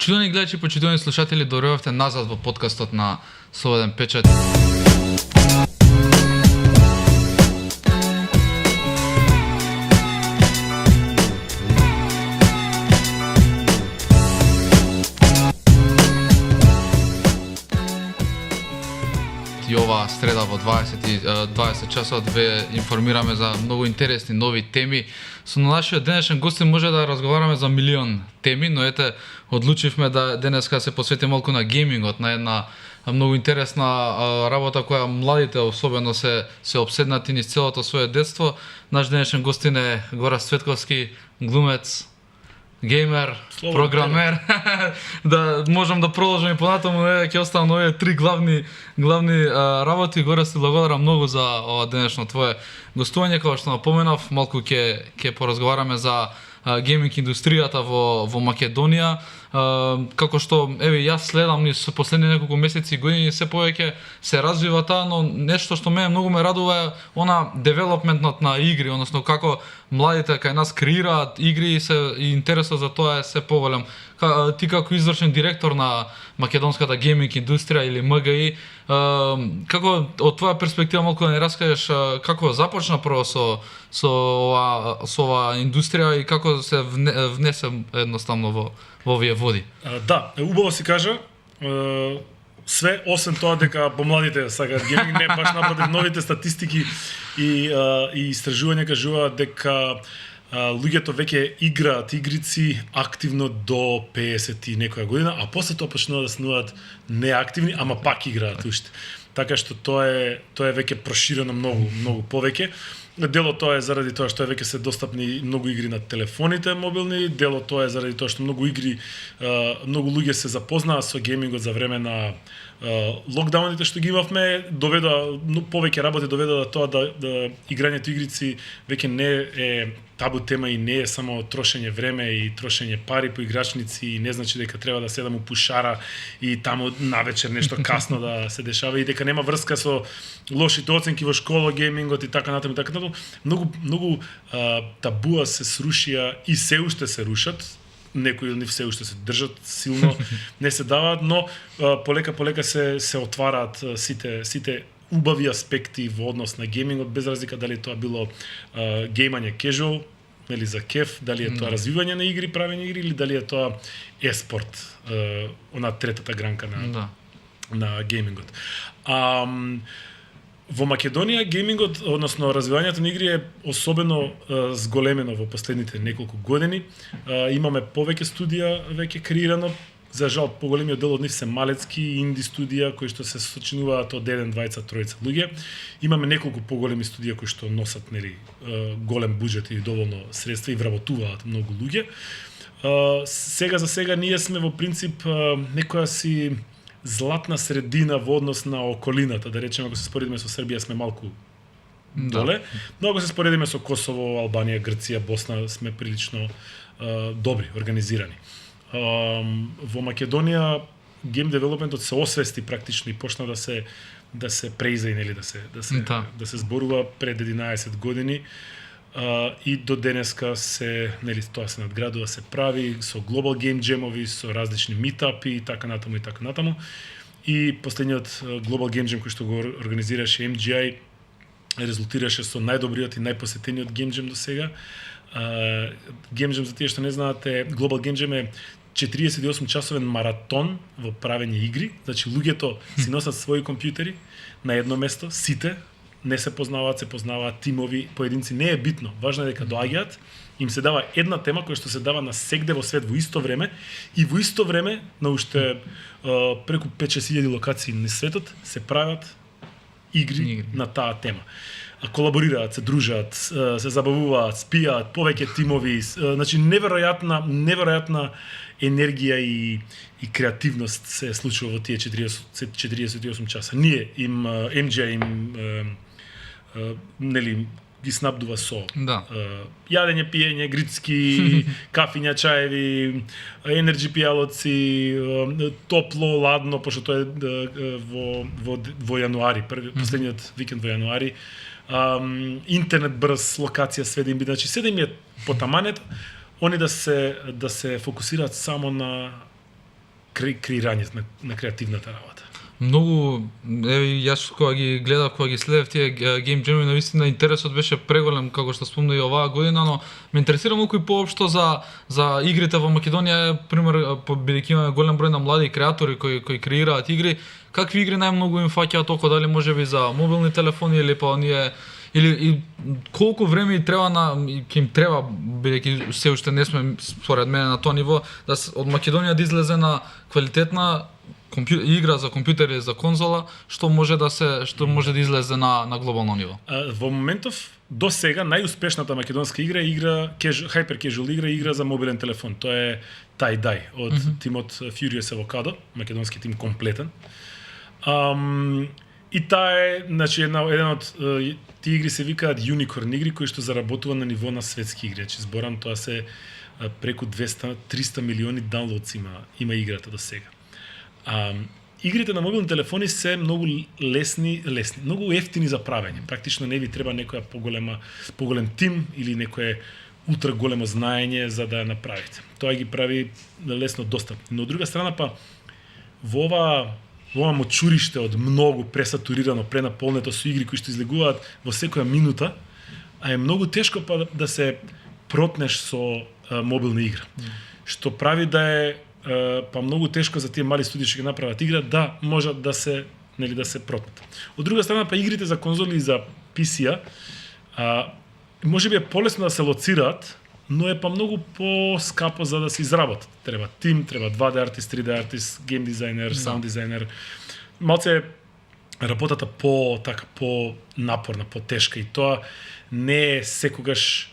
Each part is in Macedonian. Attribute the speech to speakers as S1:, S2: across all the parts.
S1: Почитувани гледачи, почитувани слушатели, дојдовте назад во подкастот на Слободен печат. И ова среда во 20 часот ве информираме за многу интересни нови теми. Со нашиот денешен гостин може да разговараме за милион теми, но ете одлучивме да денеска се посвети малку на геймингот, на една многу интересна работа која младите особено се обседнати низ целото свое детство. Наш денешен гостин е Гора Светковски, глумец, геймер, програмер. Да можам да продолжам и понатаму, ќе оставам овие три главни работи. Горе се благодарам многу за ова денешно твое гостување, како што напоменав, малку ќе поразговараме за гейминг индустријата во Македонија. Како што јас следам низ последни неколку месеци и години се повеќе се развива таа, но нешто што мене многу ме радува е она девелопментот на игри, односно како младите кај нас креираат игри и интересот за тоа е се поголем. Ти како извршен директор на македонската гейминг индустрија или МГИ, како од твоја перспектива малку да ни раскажеш како започна прво со ова индустрија и како се внесе едноставно во овие води?
S2: Да, убаво си кажа, све освен тоа дека помладите сакаат гейминг, не баш напротив, новите статистики и истражувања кажуваат дека луѓето веќе играат игрици активно до 50 и некоја година, а после тоа почнуваат да стануваат неактивни, ама пак играат уште. Така што тоа е веќе проширено многу повеќе. Дело тоа е заради тоа што веќе се достапни многу игри на телефоните мобилни, дело тоа е заради тоа што многу многу луѓе се запознаа со геймингот за време на локдауните што ги имавме, повеќе работи доведа до тоа да играњето игрици веќе не е табу тема и не е само трошење време и трошење пари по играчници и не значи дека треба да седам у пушара и таму навечер нешто касно да се дешава и дека нема врска со лошите оценки во школа, геймингот и така натаму. Многу табуа се срушија и се уште се рушат. Некои од нив се уште се држат силно, не се даваат, но полека се отвараат сите убави аспекти во однос на геймингот, без разлика дали тоа било геймање casual, нели за кеф, дали е тоа развивање на игри, правење игри или дали е тоа еспорт, она третата гранка на геймингот. Во Македонија геймингот, односно развивањето на игри е особено зголемено во последните неколку години. Имаме повеќе студија веќе креирано. За жал, поголемиот дел од нив се малецки инди студија кои што се сочинуваат од 1, 2, 3 луѓе. Имаме неколку поголеми студија кои што носат голем буџет и доволно средства и вработуваат многу луѓе. Сега за сега ние сме во принцип некоја си златна средина во однос на околината, да речеме, ако се споредиме со Србија сме малку доле, но ако се споредиме со Косово, Албанија, Грција, Босна сме прилично добри, организирани. Во Македонија гейм девелопментот се освести практично и почна да се преизаи, нели да се зборува пред 11 години. И до денеска тоа се надградува, се прави со Global Game Jam-ови, со различни meetup-и и така натаму. И последниот Global Game Jam кој што го организираше MGI резултираше со најдобриот и најпосетениот Game Jam до сега. Game Jam, за тие што не знаате, Global Game Jam е 48-часовен маратон во правење игри. Значи луѓето си носат своји компјутери на едно место, сите не се познаваат тимови, поединци, не е битно. Важно е дека доаѓаат, им се дава една тема која што се дава на сегде во свет во исто време и во исто време на уште преку 5-6 локации на светот се прават игри на таа тема. Колаборираат, се дружат, се забавуваат, спијаат, повеќе тимови, значи неверојатна енергија и креативност се случува во тие 48 часа. Ние MJ нели ги снабдува со јадење, пиење, грицки, кафиња, чаеви, енерджи пијалоци, топло, ладно, пошто тоа е во јануари, последниот викенд во јануари. Интернет брз, локација, све да им биде, значи се да им е потаманет, они да се фокусираат само на креирање на креативната работа.
S1: Многу, јас кога ги гледав, кога ги следев тие гейм джеми, навистина интересот беше преголем, како што спомна и оваа година, но ме интересира малку и поопшто за игрите во Македонија, пример, бидејќи имаме голем број на млади креатори кои креираат игри, какви игри најмногу им фаќаат око, дали можеби за мобилни телефони или па оние или колку време им треба ќе им треба, бидејќи се уште не сме според мене на тоа ниво, да од Македонија да излезе на квалитетна игра за компјутер или за конзола, што може да излезе на глобално ниво.
S2: Во моментов до сега најуспешната македонска игра е hyper casual игра за мобилен телефон. Тоа е Tie Dye од тимот Furious Avocado, македонски тим комплетен. И таа е, значи, еден од тие игри се викаат Unicorn игри кои што заработува на ниво на светски игри. Значи зборам, тоа се преку 200-300 милиони даунлоудс има играта до сега. Игрите на мобилни телефони се многу лесни, многу ефтини за правење. Практично не ви треба некоја поголем тим или некое ултра големо знаење за да ја направите. Тоа ги прави лесно достапно. Но од друга страна па во ова мочуриште од многу пресатурирано, пренаполнето со игри кои што излегуваат во секоја минута, а е многу тешко па да се протнеш со мобилна игра. Што прави да е па многу тешко за тие мали студии што ќе направат игра да можат да се протнат. Од друга страна па игрите за конзоли и за PC-а можеби е полесно да се лоцираат, но е па многу по-скапо за да се изработат. Треба тим, треба 2D артист, 3D артист, гейм дизајнер, саунд дизајнер. Малце работата по напорна, по-тешка и тоа не е секогаш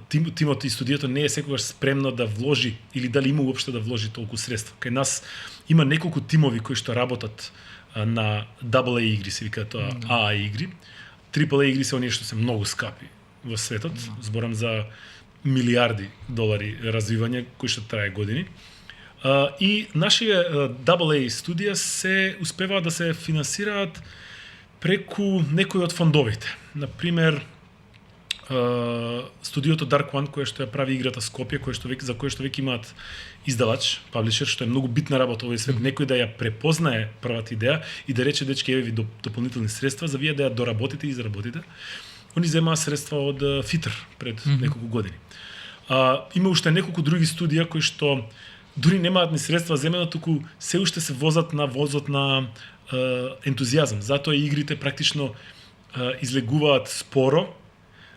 S2: тимот и студиото не е секогаш спремно да вложи или дали има уопште да вложи толку средства. Кај нас има неколку тимови кои што работат на AA игри, се викаат тоа AA игри. AAA игри се оние што се многу скапи во светот, зборам за милиарди долари развивање кои што трае години. И нашите AA студија се успеваат да се финансираат преку некои од фондовите. Например, студиото Dark One, кое што ја прави играта Скопје, за кое што веќе имаат издавач, паблишер, што е многу битна работа овој свет, некој да ја препознае првата идеја и да рече дечки еве ви дополнителни средства за вие да ја доработите и заработите. Они земаа средства од Фитр пред неколку години. Има уште неколку други студија кои што дури немаат ни средства земено, туку се уште се возат на возот на ентузијазам. Затоа игрите практично излегуваат споро,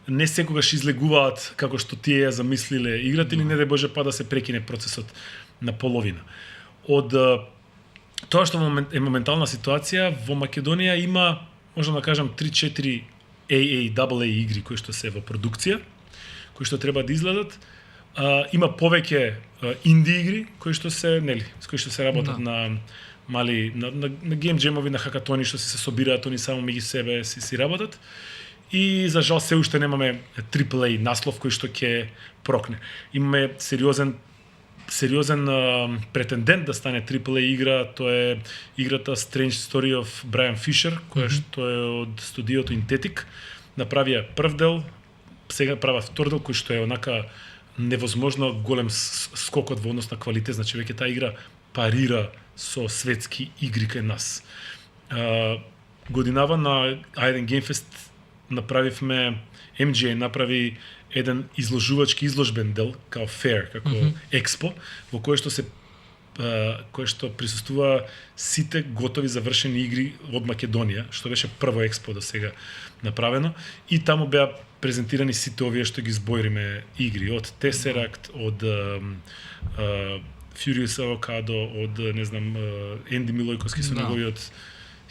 S2: не секогаш излегуваат како што тие ја замислиле играта или не дај Боже па да се прекине процесот на половина. Од тоа што е моментална ситуација, во Македонија има, можам да кажам, 3-4 AA игри кои што се во продукција, кои што треба да излезат. Има повеќе инди игри кои што се работат на мали на гейм джемови, на хакатони што се собираат они само меѓу себе си работат. И за жал се уште немаме AAA наслов кој што ќе прокне. Имаме сериозен претендент да стане AAA игра, тоа е играта Strange Story of Brian Fisher, која што е од студиото Intetic. Направија прв дел, сега прават втор дел кој што е онака невозможно голем скокот во однос на квалитет, значи веќе таа игра парира со светски игри кај нас. Годинава на Aiden Game Fest направивме, MGA направи еден изложбен дел, као fair, како експо, во кој што присуствува сите готови завршени игри од Македонија, што беше прво експо до сега направено, и таму беа презентирани сите овие што ги збориме игри, од Tesseract, од Furious Avocado, од, не знам, Енди Милојковски со неговиот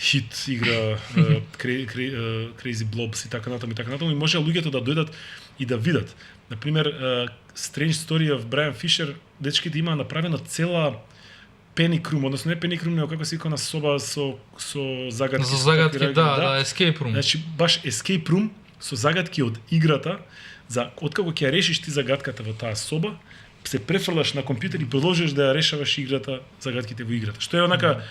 S2: хит игра Crazy Blobs и така натаму, и може луѓето да дојдат и да видат. Например, Strange Story of Brian Fisher, дечките има направено цела Panic Room, односно не Panic Room, него како се викана соба со загадки.
S1: За загадки, да, Escape Room.
S2: Значи, баш Escape Room со загадки од играта, откако ќе ја решиш ти загадката во таа соба, се префрлаш на компјутер и продолжиш да ја решаваш играта, загадките во играта. Што е онака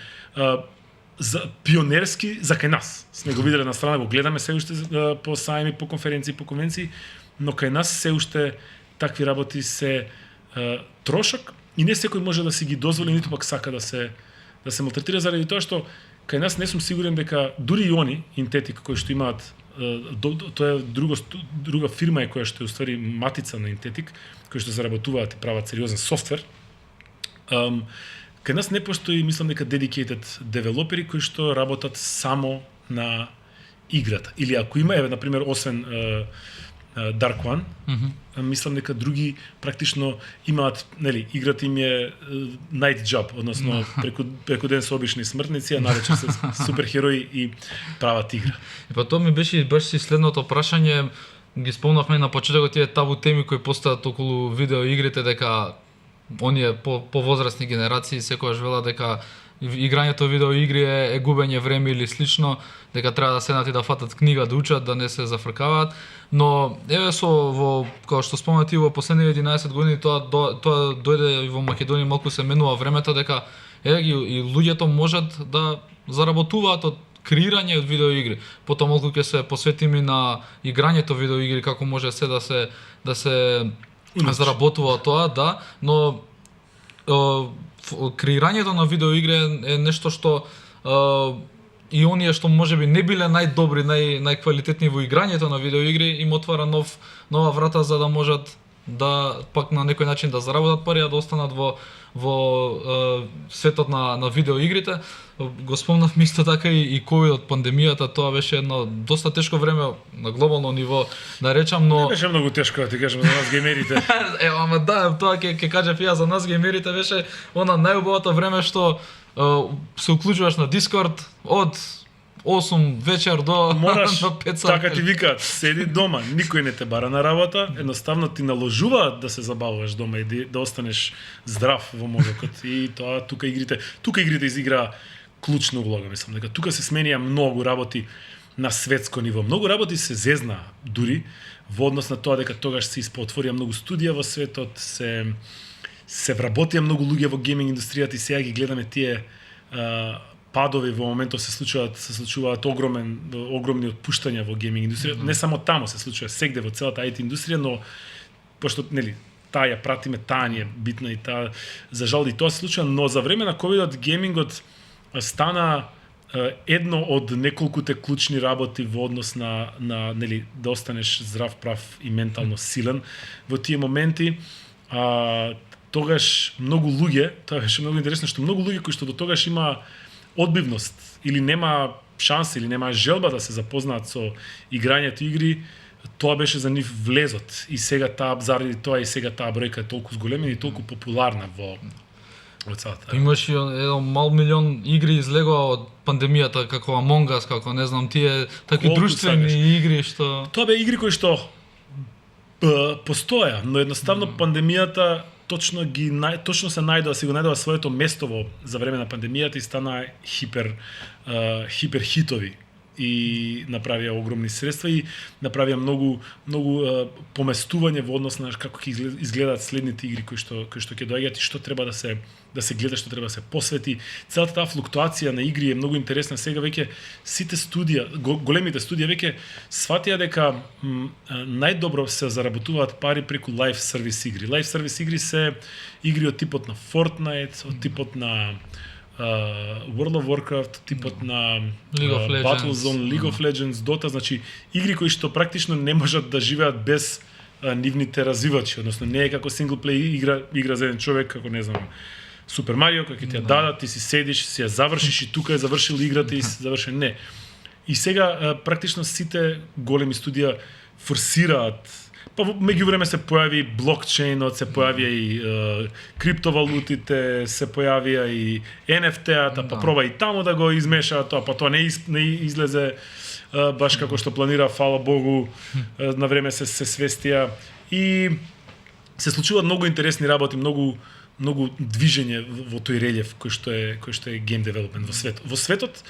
S2: за пионерски за кај нас. Сме го виделе на страна, го гледаме се уште по сајми, по конференции, по конвенции, но кај нас се уште такви работи се трошок и не секој може да си ги дозволи, ниту пак сака да се малтретира заради тоа што кај нас не сум сигурен дека дури и они Интетик кои што имаат тоа е друга фирма која што е уствари матица на Интетик, кои што заработуваат и прават сериозен софтвер. Кај нас не постои, мислам дека dedicated девелопери кои што работат само на играта. Или ако има, на пример, освен Dark One, мислам дека други практично имаат, нели, играта им е night job, односно преку ден се обични смртници, а навечер се суперхерои и прават игра.
S1: И па тоа ми беше баш си следното прашање, ги спомнавме на почетокот тие табу теми кои постојат околу видеоигрите, дека оние повозрастни генерации секогаш велат дека играњето видеоигри е губење време или слично, дека треба да седнат и да фатат книга, да учат, да не се зафркаваат. Но еве во како што спомнати во последните 11 години тоа дојде и во Македонија малку се менува времето дека еве ги и луѓето можат да заработуваат од креирање од видеоигри. Потоа малку ќе се посветиме на играњето видеоигри, како може се да се заработува тоа, да, но креирањето на видеоигри е нешто што и оние што можеби не биле најдобри, најквалитетни во играњето на видеоигри, им отвара нова врата за да можат да пак на некој начин да заработат пари, да останат во светот на видеоигрите. Го спомнав исто така и ковид од пандемијата, тоа беше едно доста тешко време на глобално ниво, да речам, но
S2: Не беше многу тешко, да ти кажам, за нас геймерите.
S1: ама да, тоа ќе кажав и јас, за нас геймерите беше она најубавото време што се уклучуваш на Дискорд од 8 вечер до
S2: Мораш,
S1: до 5 сати.
S2: така ти викаат, седи дома, никој не те бара на работа, едноставно ти наложуваат да се забавуваш дома и да останеш здрав во мозокот. И тоа тука игрите изигра клучна улога, мислам, дека тука се сменија многу работи на светско ниво. Многу работи се зезна дури во однос на тоа дека тогаш се испотворија многу студија во светот, се вработија многу луѓе во гейминг индустријата и сега ги гледаме тие падови во моментов се случуваат огромни отпуштања во гейминг индустријата. Не само таму се случува, сегде во целата IT индустрија, но пошто нели таа ја пратиме, таа ни е битна и таа за жал и тоа се случува, но за време на ковидот геймингот стана едно од неколкуте клучни работи во однос на нели да останеш здрав, прав и ментално силен во тие моменти. Тогаш многу луѓе, тоа беше многу интересно што многу луѓе кои што до тогаш има одбивност или нема шанса или нема желба да се запознаат со играњето игри, тоа беше за нив влезот и сега заради тоа и сега таа бројка е толку зголемена и толку популарна во целата.
S1: Имаш и еден мал милион игри излегоа од пандемијата, како Among Us, како не знам тие такви
S2: Колку
S1: друштвени
S2: сакаш.
S1: игри што
S2: Тоа бе игри кои што постоја, но едноставно пандемијата точно се најдоа своето место за време на пандемијата и стана хипер хитови и направија огромни средства и направија многу поместување во однос на како ќе изгледаат следните игри кои што ќе доаѓаат и што треба да се гледа, што треба да се посвети. Целата таа флуктуација на игри е многу интересна. Сега веќе сите големите студија веќе сватија дека најдобро се заработуваат пари преку лайв сервис игри. Лайв сервис игри се игри од типот на Fortnite, од типот на World of Warcraft, типот на
S1: League of Legends.
S2: Battlezone, League of Legends, Dota, значи игри кои што практично не можат да живеат без нивните развивачи, односно не е како синглплей игра за еден човек, како не знам, Супер Марио, кој ќе ти ја дадат, ти си седиш, си ја завршиш и тука е завршил играта и си завршен. Не. И сега практично сите големи студија форсираат. Па меѓу време се појави блокчейнот, се појавија и криптовалутите, се појавија и NFT-ата, па проба и таму да го измешаат тоа, па тоа не излезе баш како што планира, фала Богу, на време се свестија и се случуваат многу интересни работи, многу движење во тој релјеф кој што е game development во светот. Во светот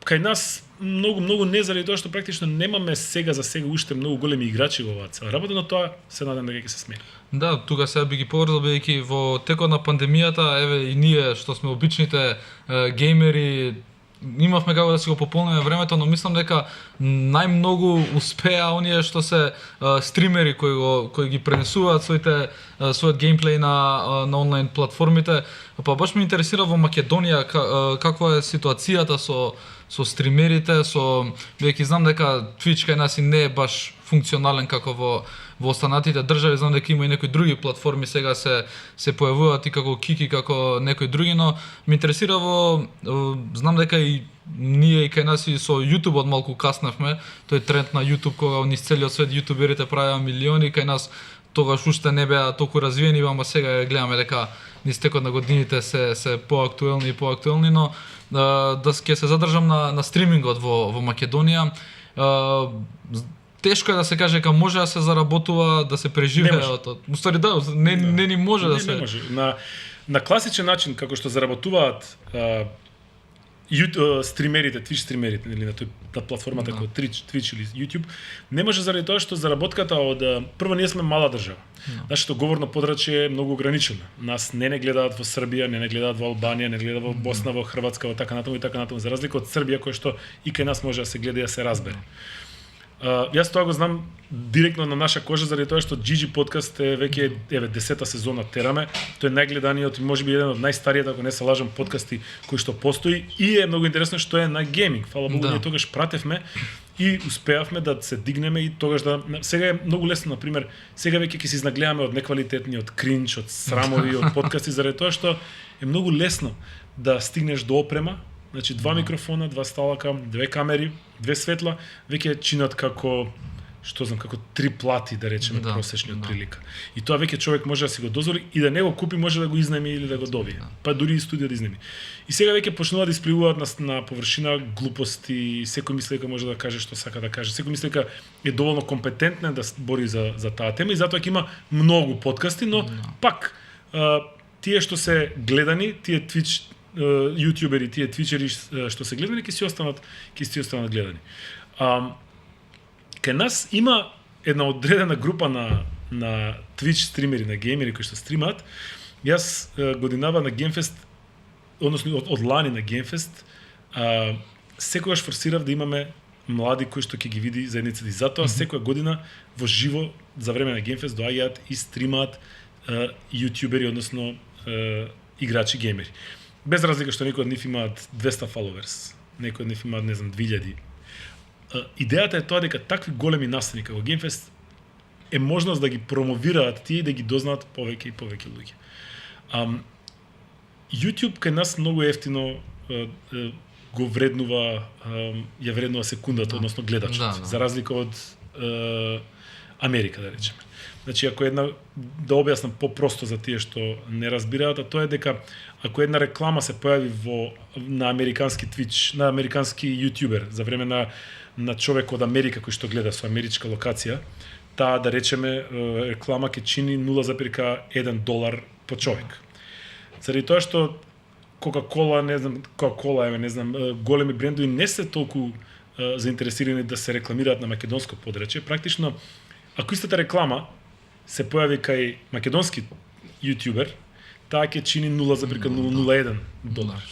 S2: кај нас многу не заради тоа што практично немаме сега уште многу големи играчи во оваа цела работа, но тоа се надам дека ќе се смени.
S1: Да, тука сега би ги поврзал бидејќи во текот на пандемијата, еве и ние што сме обичните геймери имавме како да си го пополниме времето, но мислам дека најмногу успеа оние што се стримери кои ги пренесуваат својот геймплей на онлайн платформите. Па баш ме интересира во Македонија каква е ситуацијата со стримерите, веќе знам дека Twitch кај нас и не е баш функционален како во останатите држави, знам дека има и некои други платформи сега се појавуваат и како Kiki, како некои други, но ме интересира знам дека и ние и кај нас и со YouTube од малку каснавме, тој тренд на YouTube кога низ целиот свет јутуберите правеа милиони, кај нас тогаш уште не беа толку развиени, ама сега гледаме дека низ текот на годините се поактуелни и поактуелни, но да ќе се задржам на стримингот во Македонија. Тешко е да се каже дека може да се заработува, да се преживее од тоа. Уствари да, не ни може да се.
S2: Не може. На класичен начин како што заработуваат стримерите, Twitch стримерите, или на платформата како Twitch или YouTube, не може заради тоа што заработката од прво ние сме мала држава. Нашето говорно подрачје е многу ограничено. Нас не гледаат во Србија, не гледаат во Албанија, не гледаат во Босна, во Хрватска, во така натаму и така натаму, за разлика од Србија кој што и кај нас може да се гледа и да се разбере. Јас тоа го знам директно на наша кожа заради тоа што GG подкаст е веќе 10-та сезона тераме. Тој е најгледаниот и можеби еден од најстариот, ако не се лажам, подкасти кои што постои и е многу интересно што е на гейминг. Фала Богу, ние тогаш пратевме и успеавме да се дигнеме и тогаш сега е многу лесно, например, сега веќе ќе се изнагледаме од неквалитетни, од кринч, од срамови, од подкасти заради тоа што е многу лесно да стигнеш до опрема. Значи 2 микрофона, 2 сталака, 2 камери, 2 светла, веќе чинат како што знам, како 3 плати, да речеме, просечни од прилика. И тоа веќе човек може да си го дозволи и да не го купи, може да го изнеми или да го добие. Па дури и студија да изнеми. И сега веќе почнуваат да испливуваат на површина глупости, секој мисли дека може да каже што сака да каже, секој мисли дека е доволно компетентен да бори за таа тема и затоа ќе има многу подкасти, но пак тие што се гледани, тие Twitch јутјубери, тие твичери што се гледани, ќе си останат гледани. Кај нас има една одредена група на Twitch стримери, на геймери кои што стримаат. Јас годинава на Gamefest, односно од лани на Gamefest, секогаш форсирав да имаме млади кои што ќе ги види заедницата и затоа секоја година во живо за време на Gamefest доаѓаат и стримаат јутјубери, односно играчи геймери. Без разлика што некои од нив имаат 200 followers, некои од нив имаат, не знам, 2000. Идејата е тоа дека такви големи настани како Gamefest е можност да ги промовираат тие и да ги дознаат повеќе и повеќе луѓе. YouTube кај нас многу ефтино го вреднува, ја вреднува секундата, односно гледачот, за разлика од Америка, да речеме. Значи, ако да објаснам попросто за тие што не разбираат, а тоа е дека ако една реклама се појави на американски Twitch, на американски јутјубер за време на човек од Америка кој што гледа со америчка локација, таа, да речеме, реклама ќе чини $0,1 по човек. Заради тоа што Coca-Cola, не знам, големи брендови не се толку заинтересирани да се рекламираат на македонско подрачје. Практично, ако истата реклама се појави кај македонски јутјубер, таа ќе чини $0,001.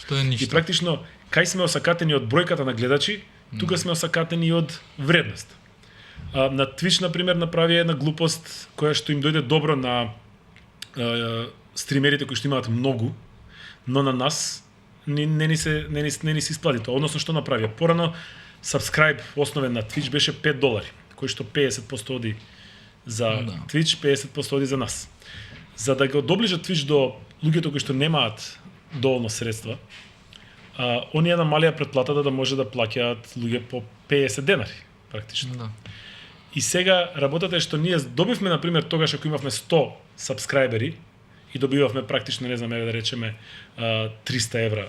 S1: Што е ништо.
S2: И практично, кај сме осакатени од бројката на гледачи, тука сме осакатени од вредност. На Twitch, например, направи една глупост која што им дојде добро на стримерите кои што имаат многу, но на нас не ни се исплати тоа. Односно, што направија? Порано, subscribe основен на Twitch беше $5, кој што 50% оди за Twitch, 50% оди за нас. За да го доближат Twitch до луѓето кои што немаат доволно средства, оние намалија претплатата да може да плаќаат луѓе по $50 практично. Да. И сега работата е што ние добивме, например, тогаш ако имавме 100 сабскрајбери и добивавме практично, не знам, да речеме €300,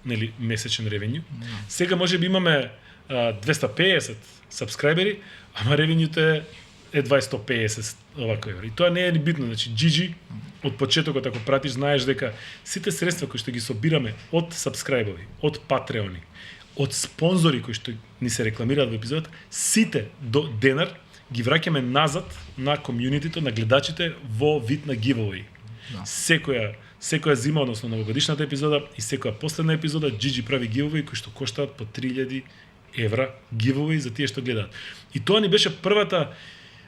S2: нели, месечен ревенју. Сега може би имаме 250 сабскрајбери, ама ревенјуто е 250 овако евра. И тоа не е ни битно, значи GG од почетокот ако пратиш знаеш дека сите средства кои што ги собираме од сабскрајбови, од патреони, од спонзори кои што ни се рекламираат во епизодот, сите до денар ги враќаме назад на комјунитито, на гледачите во вид на giveaway. Да. секоја зима, односно новогодишната епизода и секоја последна епизода, Gigi прави giveaway кои што коштаат по 3000 евра giveaway за тие што гледаат. И тоа ни беше првата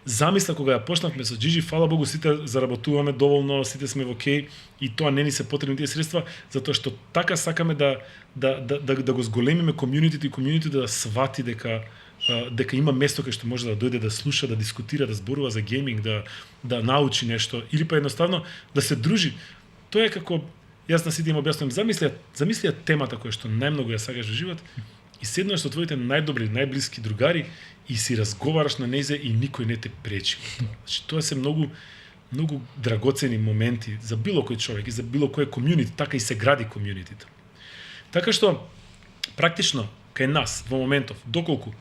S2: замисла кога ја почнавме со Gigi. Фала Богу, сите заработуваме доволно, сите сме во окей и тоа не ни се потребни тие средства, затоа што така сакаме да го зголемиме комјунитито и комјунитито да свати дека има место кај што може да дојде да слуша, да дискутира, да зборува за гейминг, да научи нешто или па едноставно да се дружи. Тоа е како јас на сите им објаснувам, замислија темата која што најмногу ја сакаш во живот и седнаш со твоите најдобри, најблиски другари и си разговараш на нејзе и никој не те пречи. Значи тоа се многу драгоцени моменти за било кој човек и за било кој комјунити, така и се гради комјунитито. Така што практично кај нас во моментов доколку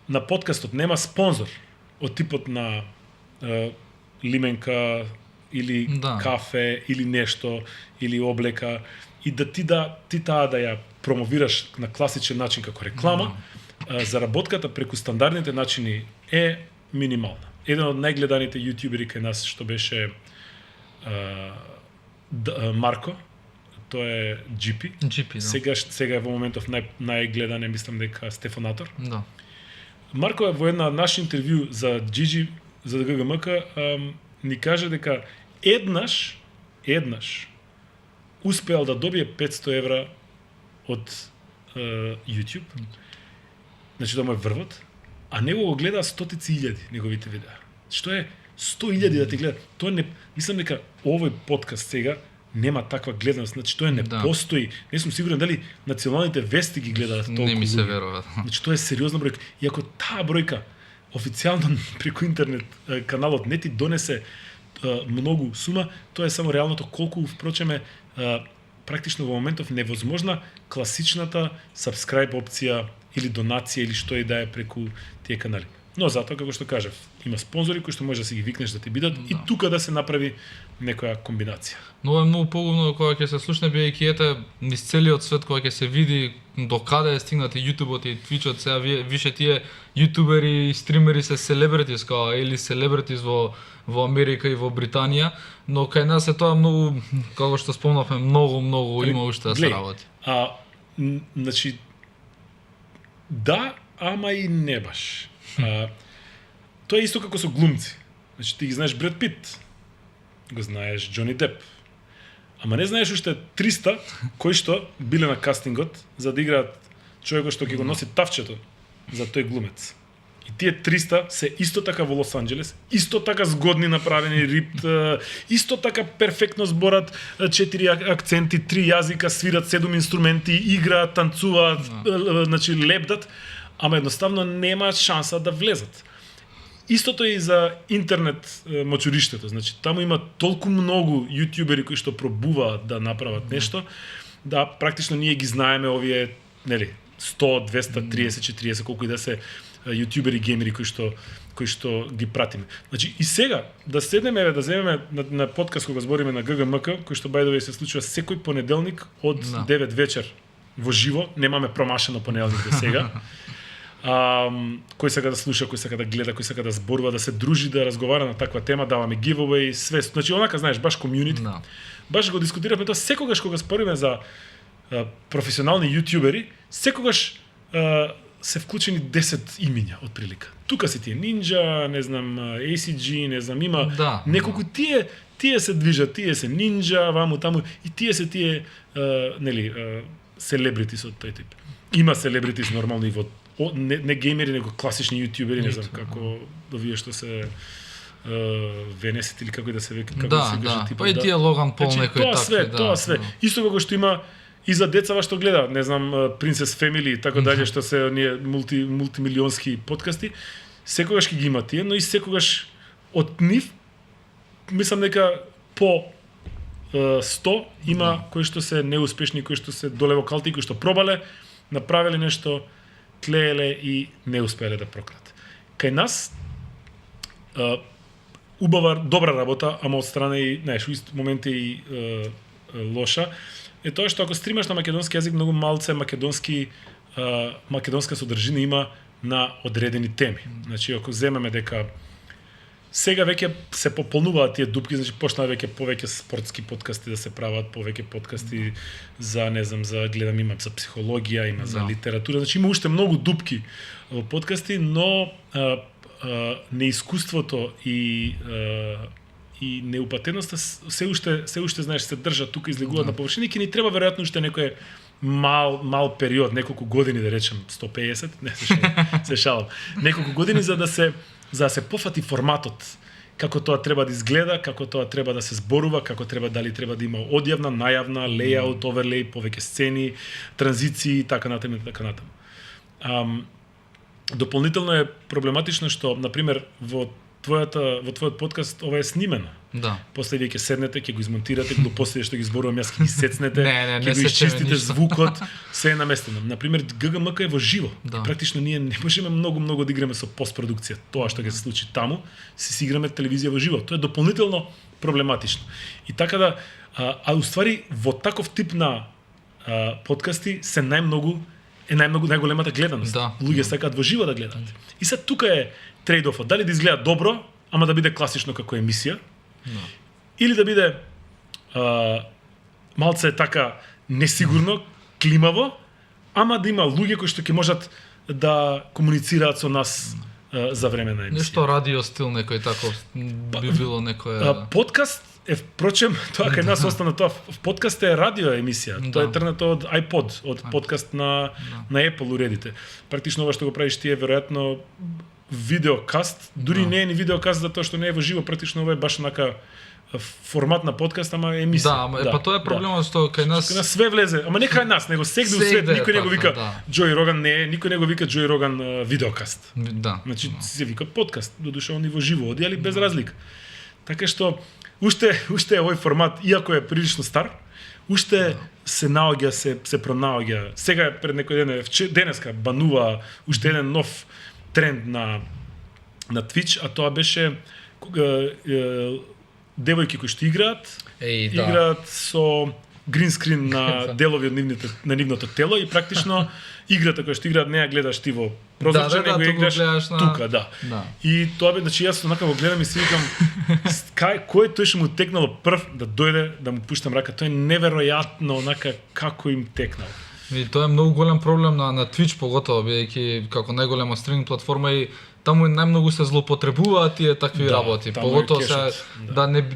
S2: на подкастот нема спонзор од типот на лименка или кафе или нешто или облека и да ти таа да ја промовираш на класичен начин како реклама, заработката преку стандардните начини е минимална. Еден од најгледаните јутјубери кај нас што беше Марко, тоа е GP.
S1: GP, да.
S2: Сега е во моментов најгледан, мислам дека Стефанатор.
S1: Да.
S2: Марко во една наш интервју за Gigi, за ГГМК, ни каже дека еднаш успеал да добие 500 евра од YouTube. Значи тоа му е врвот, а него го гледа стотици илјади неговите видеа. Што е 100.000 да ти гледа? Тоа не, мислам дека овој подкаст сега нема таква гледаност, значи тоа не постои. Не сум сигурен дали националните вести ги гледаат толку.
S1: Не ми се верува.
S2: Значи тоа е сериозна бројка. И ако таа бројка официјално преку интернет каналот не ти донесе многу сума, тоа е само реалното колку впрочем е практично во моментов невозможна класичната subscribe опција или донација или што и да е преку тие канали. Но затоа, како што кажав, има спонзори кои што може да си ги викнеш да ти бидат и тука да се направи некоја комбинација.
S1: Но е многу погубно кога ќе се слушне бидејќи ете низ целиот свет кога ќе се види до каде е стигнати јутубот и твичот, сега више тие јутубери и стримери се селебритис или селебритис во Америка и во Британија, но кај нас е тоа многу, како што спомнавме, многу има уште да се работи.
S2: Значи да, ама и не баш. Тоа е исто како со глумци. Значи ти ги знаеш Бред Пит, го знаеш Џони Деп, ама не знаеш уште 300 кои што биле на кастингот за да играат човекот што ќе го носи тавчето за тој глумец. И тие 300 се исто така во Лос Анџелес, исто така згодни направени, рипт, исто така перфектно зборат 4 акценти, 3 јазика, свират 7 инструменти, играат, танцуваат, значи лепдат, ама едноставно немаат шанса да влезат. Истото е и за интернет мочуриштето, значи таму има толку многу јутјубери кои што пробуваат да направат нешто, да практично ние ги знаеме овие, нели, 100, 200, 30, 40, колку и да се јутјубери геймери кои што ги пратиме. Значи и сега да седнеме да земеме на подкаст кога збориме на ГГМК, кој што by the way се случува секој понеделник од 9 вечер во живо, немаме промашено понеделник до сега. Кој сака да слуша, кој сака да гледа, кој сака да зборува, да се дружи, да разговара на таква тема, даваме giveaway, све. Значи онака знаеш баш комјунити. Баш го дискутиравме тоа секогаш кога спориме за професионални јутјубери, секогаш се вклучени 10 имиња од прилика. Тука се тие Ninja, не знам, ACG, не знам, има неколку тие се движат, тие се Ninja, ваму таму и тие се тие нели селебритис од тој тип. Има селебритис нормално и во не геймери, него класични јутјубери, не знам како овие што се Венесит или како да се вика, како да се каже типот.
S1: Па и тие Логан Пол некој такви,
S2: тоа све. Исто како што има и за децава што гледа, не знам, Princess Family и така дале, што се оние мултимилионски подкасти, секогаш ќе ги има тие, но и секогаш од нив мислам дека по 100 има кои што се неуспешни, кои што се доле во калти, кои што пробале, направиле нешто, тлееле и не успеале да прокнат. Кај нас убава, добра работа, ама од страна и, знаеш, во моменти и лоша, е тоа што ако стримаш на македонски јазик, многу малце македонска содржина има на одредени теми. Значи, ако земеме дека Сега веќе се пополнуваат тие дупки, значи почнаа веќе повеќе спортски подкасти да се прават, повеќе подкасти за, не знам, за гледам има за психологија, има за литература, значи има уште многу дупки во подкасти, но неискуството и неупатеноста се уште знаеш се држат тука, излегуваат на површина и ќе ни треба веројатно уште некој мал период, неколку години да речем, 150, не се шалам. Неколку години за да се пофати форматот, како тоа треба да изгледа, како тоа треба да се зборува, како дали треба да има одјавна, најавна, лејаут, оверлеј, повеќе сцени, транзиции, така натаму и така натаму. Дополнително е проблематично што, например, во твојот подкаст ова е снимено.
S1: Да.
S2: После вие ќе седнете, ќе го измонтирате, глупостите што ги зборувам јас ќе ги сецнете, ќе го
S1: сечеме
S2: изчистите
S1: ништо.
S2: звукот, се е наместено. Например, ГГМК е во живо.
S1: Да.
S2: Практично ние не можеме многу да играме со постпродукција. Тоа што ќе се случи таму, си играме телевизија во живо. Тоа е дополнително проблематично. И така да, уствари во таков тип на подкасти се најголемата гледаност.
S1: Да.
S2: Луѓе сакаат во живо да гледаат. И се тука е трейд-офот. Дали да изгледа добро, ама да биде класично како емисија, или да биде малце така несигурно, климаво, ама да има луѓе кои што ќе можат да комуницираат со нас за време на емисија.
S1: Нешто радио стил некој таков би било некој
S2: подкаст е впрочем тоа кај нас остана тоа. Подкаст е радио емисија.
S1: Да.
S2: Тоа е тргнато од iPod, од подкаст на Apple уредите. Практично ова што го правиш ти е веројатно видеокаст, дури не е ни видеокаст затоа што не е во живо, практично ова е баш онака формат на подкаст, ама емисија.
S1: Па тоа е проблемот што кај нас
S2: све влезе, ама не кај нас, него сегде у свет никој не го вика Джои Роган, никој не го вика Джои Роган видеокаст.
S1: Да.
S2: Значи се вика подкаст, додуше они во живо оди, али без разлика. Така што уште е овој формат, иако е прилично стар, уште се наоѓа, се пронаоѓа. Сега пред некој ден, денеска банува уште еден нов тренд на Twitch, а тоа беше девојки кои што играат со грин скрин на делови од нивното тело и практично играта која што играат не ја гледаш ти во прозорче, него ја играш тука, да. И тоа бе, значи јас онака го гледам и си викам кој тој што му текнало прв да дојде да му пуштам рака, тоа е неверојатно онака како им текнало.
S1: И тоа е многу голем проблем на Twitch поготово, бидејќи како најголема стриминг платформа и таму најмногу се злоупотребуваат тие такви работи. Поготово се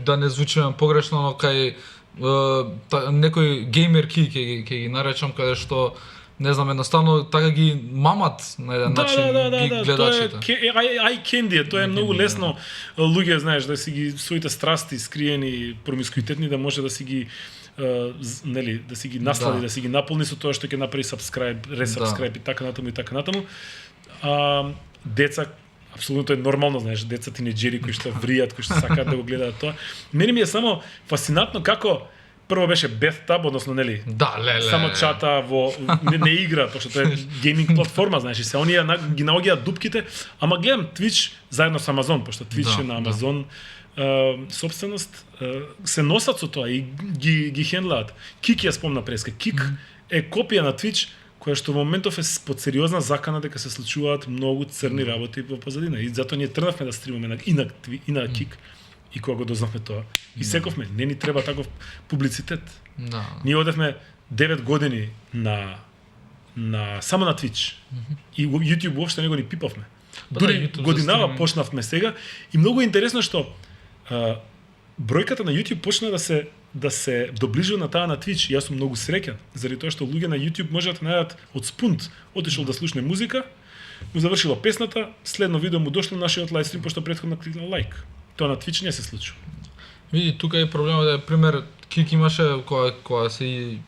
S1: да не звучиме погрешно, но кај некој геймерки ќе ги наречам, каде што не знам, едноставно така ги мамат на еден начин ги гледачите.
S2: Тоа е eye candy, тоа е многу лесно луѓе, знаеш, да си ги своите страсти скриени, промискуитетни, да може да си ги да си ги наслади, да си ги наполни со тоа што ќе направи subscribe, resubscribe и така натаму и така натаму. Деца апсолутно е нормално, знаеш, деца тинеџери кои што вријат, кои што сакаат да го гледаат тоа. Мене ми е само фасцинатно како прво беше Bathtub, односно нели? Само чата во не игра, пошто тоа е гейминг платформа, знаеш, и се оние ги наоѓаат дупките, ама гледам Twitch заедно со Amazon, пошто Twitch е на Amazon собственост, се носат со тоа и ги хендлаат. Кик ја спомна преска. Кик е копија на Twitch која што во моментов е под сериозна закана дека се случуваат многу црни работи во позадина. И затоа ние тргнавме да стримаме и на Кик. И кога го дознавме тоа, и сековме, не ни треба таков публицитет. Ние одевме 9 години само на Twitch. И YouTube воопшто не го ни пипавме. Дури годинава почнавме сега и многу интересно што бројката на YouTube почна да се доближува на таа на Twitch. Јас сум многу среќен заради тоа што луѓе на YouTube можат да најдат од спунт, отишол да слушне музика, му завршила песната, следно видео му дошло нашиот лајвстрим пошто претходно кликнал лайк. Тоа на Twitch не се случува.
S1: Види, тука е проблемот, да пример Кик имаше кога се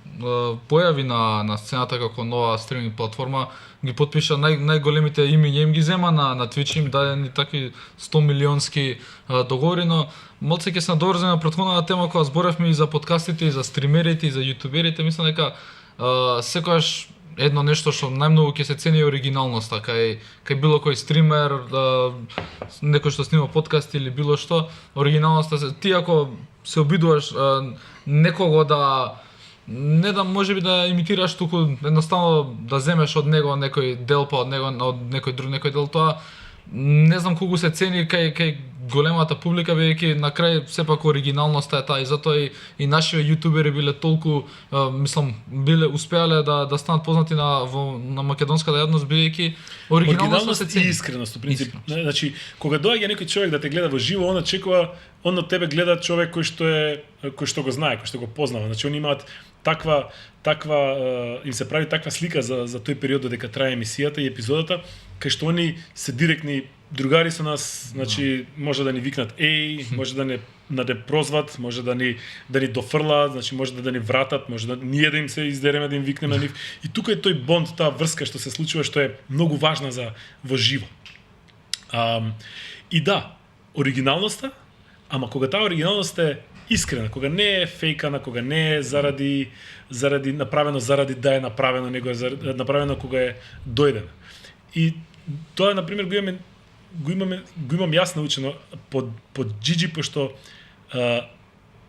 S1: појави на сцената како нова стриминг платформа, ги потпиша најголемите имиња, им ги зема на Twitch, им даде такви 100 милионски договори, но малце ќе се надоврземе на претходната тема кога зборевме и за подкастите, и за стримерите, и за јутуберите, мислам дека секогаш едно нешто што најмногу ќе се цени е оригиналноста, кај било кој стример, некој што снима подкаст или било што, оригиналноста ти ако се обидуваш некого не да можеби да имитираш, туку едноставно да земеш од него некој дел, па од некој друг некој дел, тоа не знам колку се цени кај големата публика, бидејќи на крај сепак оригиналноста е таа и затоа и нашите јутубери биле толку биле успеале да станат познати на македонската јавност, бидејќи оригиналноста се
S2: и
S1: цени.
S2: искреност, во принцип. Значи, кога доаѓа некој човек да те гледа во живо, он очекува, он од тебе гледа човек кој што го знае, кој што го познава. Значи, они имаат таква им се прави таква слика за тој период додека трае емисијата и епизодата, кај што они се директни другари со нас, значи може да ни викнат може да не прозват, може да ни дофрлаат, значи може да ни вратат, може да ние да им се издереме да им викнеме на нив. И тука е тој бонд, таа врска што се случува, што е многу важна за во живо. И да, оригиналноста, ама кога таа оригиналност е искрена, кога не е фейкана, кога не е заради направено заради да е направено, него е направено кога е дојдено. И тоа на пример го имам јас научено под Gigi, пошто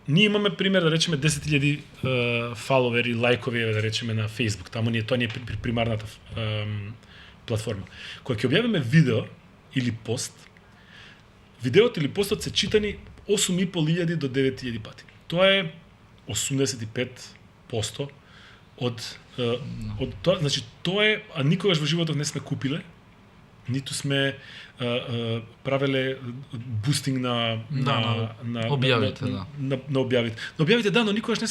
S2: ние имаме пример да речеме 10.000 фоловери, лајкови да речеме на Facebook. Таму тоа не е примарната платформа. Кога ќе објавиме видео или пост, видеото или постот се читани 8.500 до 9.000 пати. Тоа е 85% од тоа, значи тоа е, а никогаш во животот не сме купиле, ниту сме правеле бустинг на
S1: објавите,
S2: на објавите. На објавите да, но никогаш не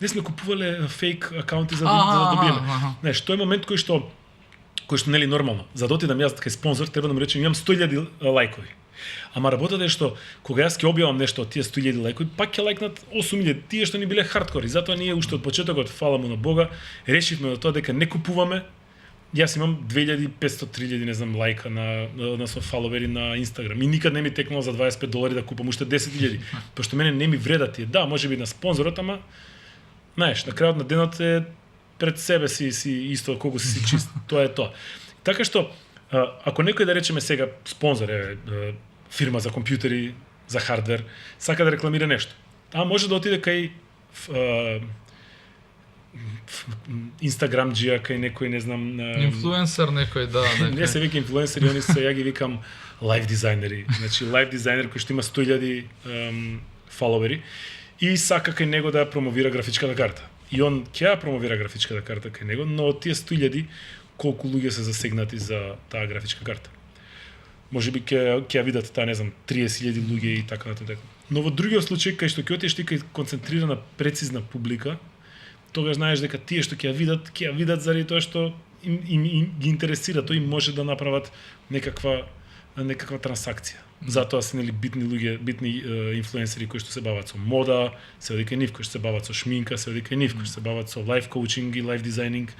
S2: сме купувале фейк акаунти за да добиеме. Знаеш, тоа е момент кој што нели нормално. За да отидам јас кај спонзор, треба да му речем имам 100.000 лајкови. Ама работата е што кога јас ќе објавам нешто од тие 100.000 лајкови, пак ќе лајкнат 8.000, тие што ни биле хардкори. Затоа ние уште од почетокот, фала му на Бога, решивме до тоа дека не купуваме. Јас имам 2.500-3.000 не знам лајка на со фоловери на Инстаграм и никад не ми текнало за $25 да купам уште 10.000, пошто мене не ми вреда тие. Да, можеби на спонзорот, ама знаеш, на крајот на денот е пред себе си исто колку си чист. Тоа е тоа. Така што ако некој да речеме сега спонзор е фирма за компјутери, за хардвер, сака да рекламира нешто, може да отиде кај Инстаграмџија, кај некој, не знам,
S1: инфлуенсер некој, да, некој.
S2: Не се вика инфлуенсери, они се, ја ги викам лайф дизајнери. Значи лайф дизајнер кој што има 100.000 фоловери и сака кај него да ја промовира графичката карта. И он ќе ја промовира графичката карта кај него, но од тие 100.000 колку луѓе се засегнати за таа графичка карта. Можеби ќе ја видат таа, не знам, 30.000 луѓе и така натаму. Но во другиот случај кај што ќе отидеш ти кај концентрирана прецизна публика, тогаш знаеш дека тие што ќе ја видат заради тоа што им ги интересира, тоа им може да направат некаква трансакција. Затоа се нели битни луѓе, битни инфлуенсери кои што се бават со мода, се оди кај нив, кои што се бават со шминка, се оди кај нив, кои што се бават со лайф коучинг и лайф дизајнинг,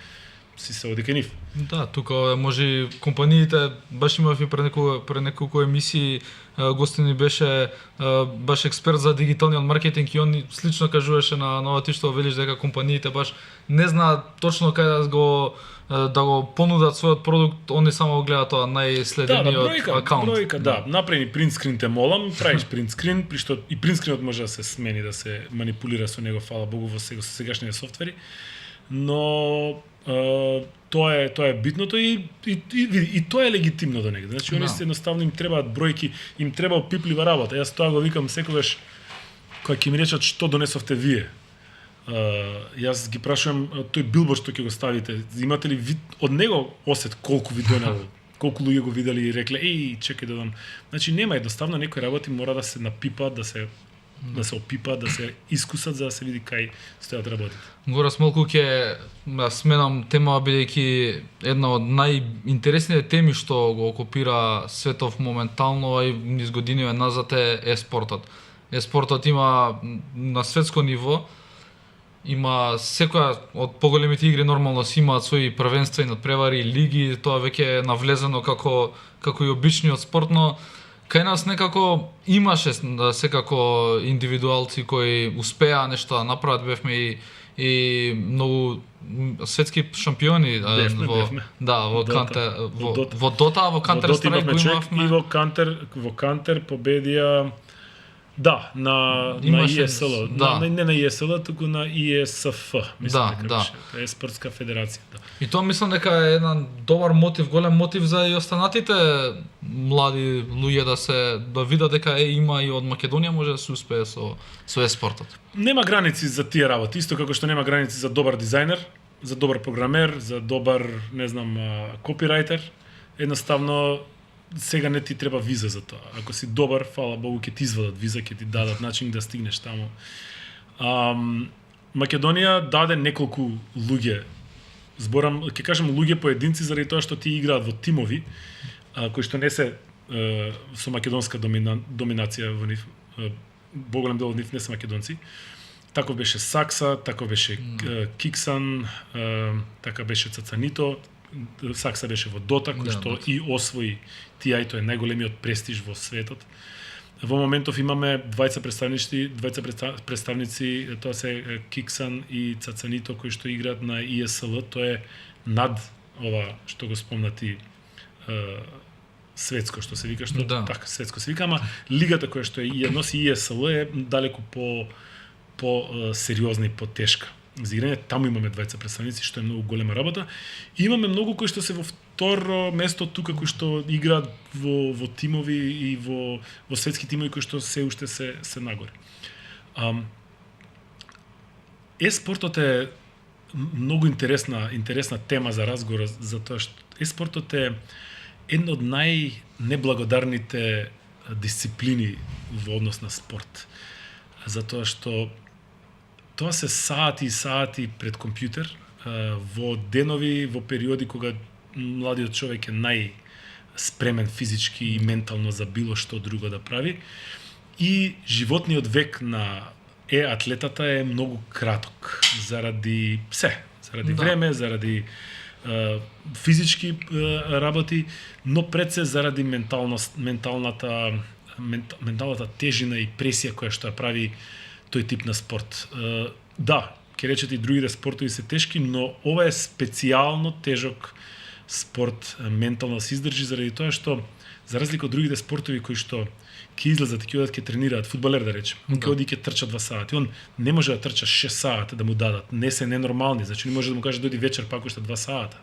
S2: се оди кај нив.
S1: Да, тука може компаниите, баш имав и пред неколку емисии, гостин ни беше баш експерт за дигиталниот маркетинг и он слично кажуваше на ова ти што велиш дека компаниите баш не знаат точно кај да го понудат својот продукт, они само гледаат тоа најследениот акаунт.
S2: Бројка, да. Направи принтскрин те молам, правиш принтскрин, при што и принтскринот може да се смени, да се манипулира со него, фала Богу, во сегашните софтвери. Но тоа е битното и тоа е легитимно до негде. Значи они едноставно им требаат бројки, им треба опиплива работа. Јас тоа го викам секогаш кога ќе ми речат што донесовте вие. Јас ги прашувам тој билборд што ќе го ставите, имате ли вид од него осет колку ви донело, колку луѓе го видели и рекле чекај да дам. Значи нема, едноставно некои работи мора да се напипа, да се опипа, да се искусат за да се види кај стојат работите.
S1: Гора смалку ќе сменам тема, бидејќи една од најинтересните теми што го окупира светов моментално и низ години назад е спортот. Спортот има на светско ниво, има секоја од поголемите игри нормално си имаат своји првенства и надпревари, лиги, тоа веќе е навлезено како и обичниот спорт, но кај нас некако имаше секако индивидуалци кои успеа нешто да направат, бевме и многу светски шампиони
S2: бевме.
S1: Да, во Дота, во Кантер Страйк го имавме.
S2: И во Кантер победија Да, на
S1: Имаше-
S2: ESL,
S1: да.
S2: не на ESL, туку на ESF, мислам
S1: Да,
S2: дека
S1: да.
S2: беше, Еспортска федерација, да.
S1: И тоа мислам дека е еден добар мотив, голем мотив за и останатите млади луѓе да видат дека има и од Македонија може да се успее со еспортот.
S2: Нема граници за тие работи, исто како што нема граници за добар дизајнер, за добар програмер, за добар, не знам, копирајтер. Едноставно сега не ти треба виза за тоа. Ако си добар, фала Богу, ќе ти извадат виза, ќе ти дадат начин да стигнеш таму. Македонија даде неколку луѓе. Зборам, ќе кажам луѓе поединци заради тоа што ти играат во тимови, кои што не се со македонска доминација во нив. Поголем дел од нив не се македонци. Таков беше Сакса, таков беше Киксан, така беше Цацанито, Сакса беше во Дота, кој што и освои TI, тој е најголемиот престиж во светот. Во моментов имаме двајца представници, тоа се Киксан и Цацанито кои што играат на ESL, тоа е над ова што го спомнати светско што се вика, што така светско се вика, ама лигата која што ја носи ESL е далеку по сериозна и потешка за играње. Таму имаме двајца представници, што е многу голема работа. И имаме многу кои што се во второ место тука, кои што играат во тимови и во светски тимови кои што се уште се нагоре. Еспортот е многу интересна тема за разговор, затоа што еспортот е една од најнеблагодарните дисциплини во однос на спорт. Затоа што тоа се сати и сати пред компјутер, во денови, во периоди кога младиот човек е најспремен физички и ментално за било што друго да прави. И животниот век на атлетата е многу краток заради време, заради физички работи, но пред се заради менталната тежина и пресија која што ја прави тој тип на спорт. Да, ќе речете и другите спортови се тешки, но ова е специјално тежок спорт, ментално се издржи заради тоа што за разлика од другите спортови кои што ќе излезат и ќе одат ќе тренираат, фудбалер да речем, ќе оди ќе трча 2 сати, он не може да трча 6 сати да му дадат, не се ненормални, значи не може да му каже дојди вечер пак уште 2 сата.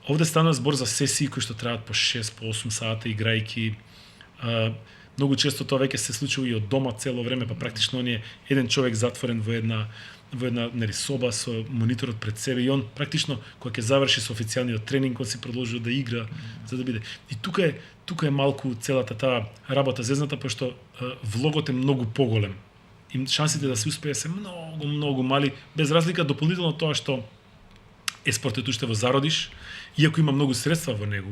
S2: Овде стана збор за сесии кои што траат по 6, по 8 сата играјки. Многу често тоа веќе се случува и од дома цело време, па практично он е еден човек затворен во една соба со мониторот пред себе и он практично кога ќе заврши со официјалниот тренинг, он си продолжува да игра за да биде. И тука е малку целата таа работа зезната, пошто влогот е многу поголем. И шансите да се успее се многу мали, без разлика дополнително тоа што еспортот уште во зародиш, иако има многу средства во него,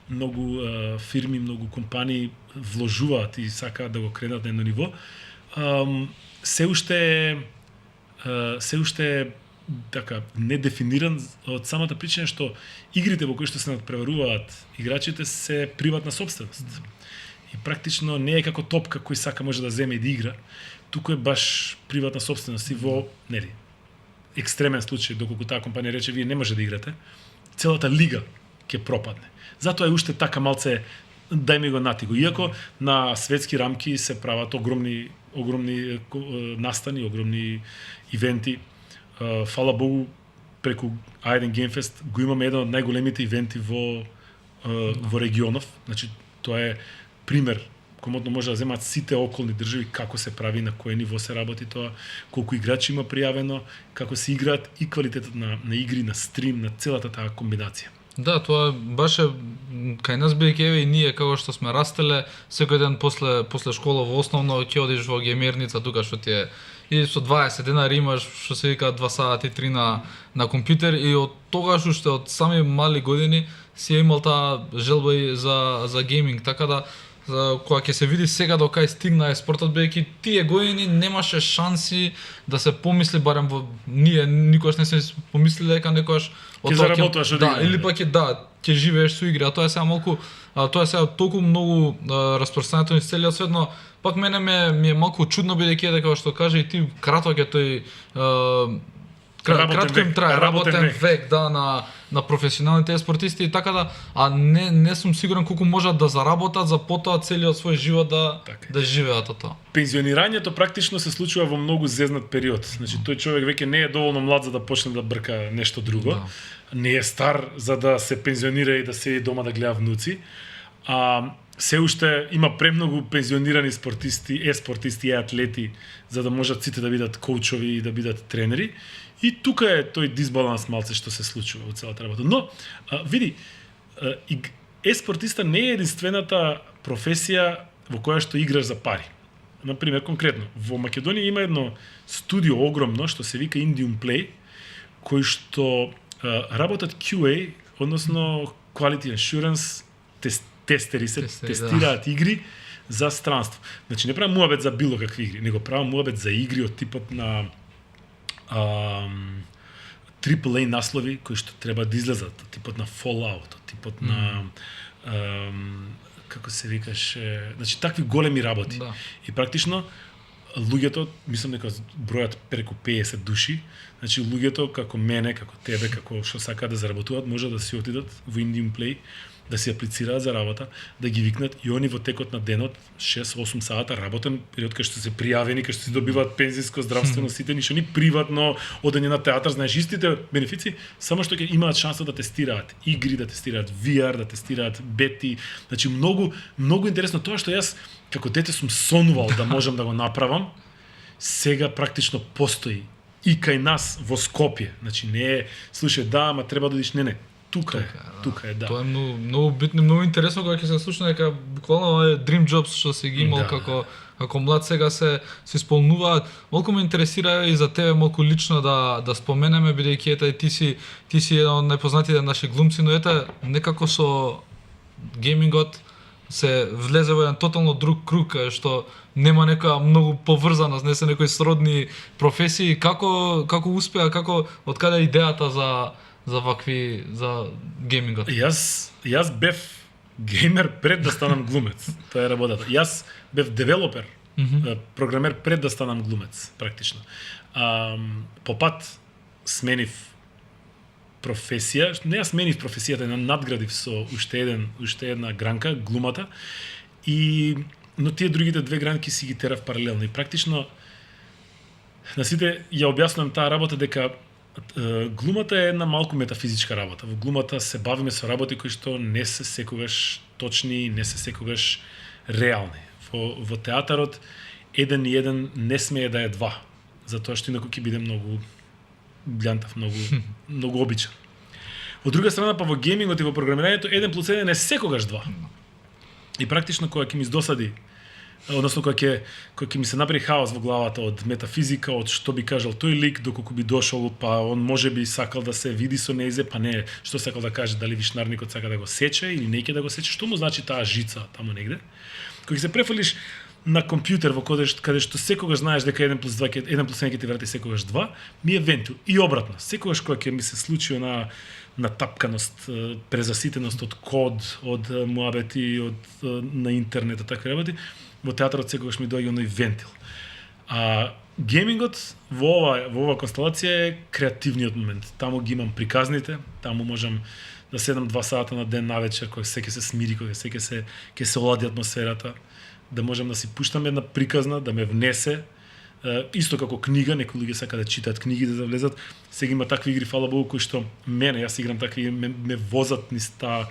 S2: многу фирми, многу компании вложуваат и сакаат да го кренат на едно ниво, се уште е така недефиниран од самата причина што игрите во кои што се надпреваруваат играчите се приватна сопственост. И практично не е како топка кој сака може да земе и да игра, туку е баш приватна сопственост и во екстремен случај, доколку таа компанија рече вие не може да играте, целата лига ќе пропадне. Затоа е уште така малце дај ми го натиго. Иако на светски рамки се прават огромни настани, огромни ивенти. Фала Богу, преку A1 Game Fest го имаме еден од најголемите ивенти во регионов. Значи, тоа е пример комотно може да земаат сите околни држави како се прави, на кое ниво се работи тоа, колку играчи има пријавено, како се играат и квалитетот на игри, на стрим, на целата таа комбинација.
S1: Да, тоа баше кај нас бидејќи и ние како што сме растеле, секој ден после школа во основно ќе одиш во геймерница тука што ти е и со 20 денари имаш што се вика 2 сати 3 на компјутер и од тогаш уште од сами мали години си имал таа желба и за гейминг, така да кога ќе се види сега до кај стигна еспортот, бидејќи тие години немаше шанси да се помисли, барем во ние никогаш не се помислиле дека некогаш
S2: ќе заработуваш од игра.
S1: Или пак ќе живееш со игри, а тоа е сега малку, тоа е сега толку многу распространето низ целиот свет, но пак мене ми е малку чудно бидејќи дека што каже и ти краток е тој Кратко им трае работен
S2: век.
S1: век на професионалните спортисти и така да, а не сум сигурен колку можат да заработат за потоа целиот свој живот да живеат од тоа.
S2: Пензионирањето практично се случува во многу зезнат период. Значи тој човек веќе не е доволно млад за да почне да брка нешто друго.
S1: Да.
S2: Не е стар за да се пензионира и да седи дома да гледа внуци. Се уште има премногу пензионирани спортисти и атлети за да можат сите да бидат коучови и да бидат тренери. И тука е тој дисбаланс малце што се случува во целата работа. Но, види, спортиста не е единствената професија во која што играш за пари. Например, конкретно, во Македонија има едно студио огромно што се вика Indium Play, кој што работат QA, односно Quality Assurance, тестери се, тестираат игри за странство. Значи не правам муабет за било какви игри, него правам муабет за игри од типот на AAA наслови кои што треба да излезат, типот на Fallout, типот на како се викаше, значи такви големи работи.
S1: Да.
S2: И практично луѓето, мислам дека бројат преку 50 души, значи луѓето како мене, како тебе, како што сакаат да заработуваат, може да си отидат во Indium Play, да се аплицираат за работа, да ги викнат и они во текот на денот 6-8 сата работен период кај што се пријавени, кај што се добиваат пензиско, здравствено, сите ништо ни приватно одење на театар, знаеш истите бенефици, само што ќе имаат шанса да тестираат игри, да тестираат VR, да тестираат бети, значи многу интересно тоа што јас како дете сум сонувал да можам да го направам, сега практично постои и кај нас во Скопје, значи не е, слушај, да, ама треба да одиш, не, тука е, да.
S1: Тоа е многу битно, многу интересно кога ќе се случи дека буквално е dream jobs што си ги имал како млад, сега се исполнуваат. Малку ме интересира и за тебе малку лично да споменеме, бидејќи ета ти си еден од најпознатите наши глумци, но ета некако со геймингот се влезе во еден тотално друг круг што нема некоја многу поврзаност, не се некои сродни професии. Како успеа, од каде идејата за геймингот?
S2: Јас бев геймер пред да станам глумец. Тоа е работата. Јас бев девелопер, програмер пред да станам глумец, практично. По пат сменив професија, не ја сменив професијата, ја надградив со уште една гранка, глумата, но тие другите две гранки си ги терав паралелно. И практично на сите ја објаснувам таа работа дека глумата е една малку метафизичка работа. Во глумата се бавиме со работи кои што не се секогаш точни, не се секогаш реални. Во театарот 1 и 1 не смее да е 2, затоа што инаку ќе биде многу блјантав, многу обичен. Од друга страна, па во геймингот и во програмирањето 1 плюс 1 е секогаш 2. И практично кога ќе ми издосади, односно кога ќе ми се направи хаос во главата од метафизика, од што би кажал тој лик, доколку би дошол, па он можеби сакал да се види со нејзе, па не, што сакал да каже, дали вишнарникот сака да го сече или не ќе да го сече, што му значи таа жица таму негде. Кога се префрлиш на компјутер во каде што секогаш знаеш дека 1 плюс 1 ќе ти врати секогаш 2, ми е вентил. И обратно, секогаш кога ќе ми се случи на тапканост, презаситеност од код, од муабети, на интернет, такви работи, во театарот секогаш ми доаѓа оној вентил. Геймингот во ова констелација е креативниот момент. Таму ги имам приказните, таму можам да седам 2 сата на ден навечер, кога се ќе се смири, кога се ќе се олади атмосферата, да можам да си пуштам една приказна, да ме внесе, исто како книга, некои луѓе сака да читаат книги да влезат. Сега има такви игри, фала Богу, кои што јас играм такви, ме возат низ тоа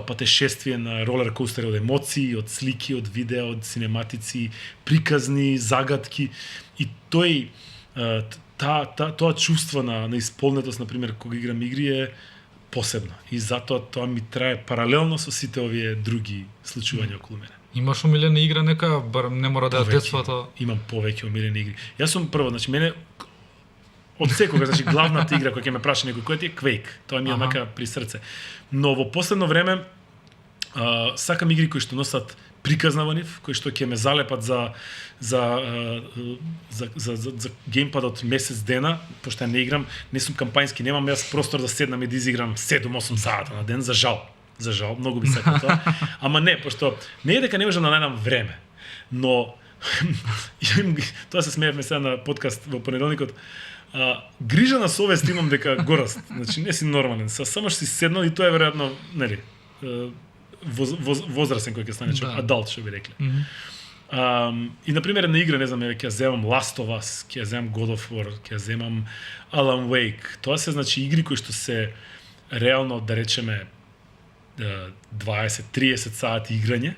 S2: патешествие на ролер коустер од емоции, од слики, од видео, од синематици, приказни, загадки. И тоа чувство на исполнетост, например, кога играм игри е посебно. И затоа тоа ми трае паралелно со сите овие други случувања околу мене.
S1: Имаш омилена игра нека, бар не мора да е детството?
S2: Имам повеќе омилени игри. Јас сум прво, значи мене од секога, значи главната игра која ќе ме праша некој, која ти е Quake. Тоа ми е мака при срце. Но во последно време сакам игри кои што носат приказна во нив, кои што ќе ме залепат за геймпадот месец дена, пошто не играм, не сум кампањски, немам јас простор да седнам и да изиграм 7-8 сата на ден, за жал, многу би сакал тоа. Ама не, пошто не е дека не можам да најдам време, но Тоа се смеевме сега на подкаст во понеделникот. Грижа на совест имам дека гораст. Значи не си нормален. Само што си седнал и тоа е веројатно, нели, возрастен кој ќе стане човек, адалт што би рекле. И на пример на игра, не знам, ќе земам Last of Us, ќе земам God of War, ќе земам Alan Wake. Тоа се значи игри кои што се реално, да речеме, 20-30 сати играње,